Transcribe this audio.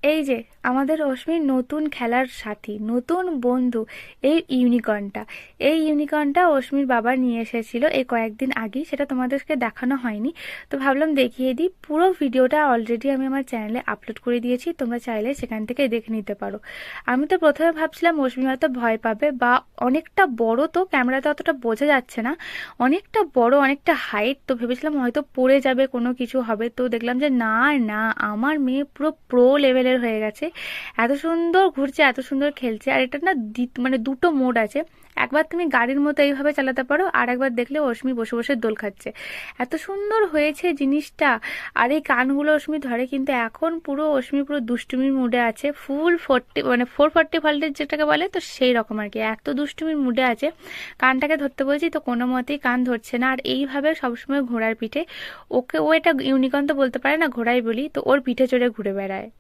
এই যে আমাদের অশ্মির নতুন খেলার সাথী, নতুন বন্ধু, এই ইউনিকর্নটা অশ্মির বাবা নিয়ে এসেছিল এই কয়েকদিন আগেই। সেটা তোমাদেরকে দেখানো হয়নি, তো ভাবলাম দেখিয়ে দিই। পুরো ভিডিওটা অলরেডি আমি আমার চ্যানেলে আপলোড করে দিয়েছি, তোমরা চাইলে সেখান থেকে দেখে নিতে পারো। আমি তো প্রথমে ভাবছিলাম অশ্মি হয়তো ভয় পাবে, বা অনেকটা বড় তো ক্যামেরাতে অতটা বোঝা যাচ্ছে না, অনেকটা বড়, অনেকটা হাইট, তো ভেবেছিলাম হয়তো পড়ে যাবে, কোনো কিছু হবে। তো দেখলাম যে না না, আমার মেয়ে পুরো প্রো লেভেলের হয়ে গেছে। এত সুন্দর ঘুরছে, এত সুন্দর খেলছে। আর এটা না মানে দুটো মোড আছে। একবার তুমি গাড়ির মতো এইভাবে চালাতে পারো, আর একবার দেখলে অশ্মি বসে বসে দোল খাচ্ছে। এত সুন্দর হয়েছে জিনিসটা। আর এই কানগুলো অশ্মি ধরে, কিন্তু এখন পুরো অশ্মি পুরো দুষ্টুমির মুডে আছে, ফুল 40 মানে 440 ভোল্টেজ যেটাকে বলে, তো সেই রকম আর কি, এত দুষ্টুমির মুডে আছে। কানটাকে ধরতে বলছি তো কোনো মতেই কান ধরছে না। আর এইভাবে সবসময় ঘোড়ার পিঠে, ও এটা ইউনিকর্ন তো বলতে পারে না, ঘোড়াই বলি, তো ওর পিঠে চড়ে ঘুরে বেড়ায়।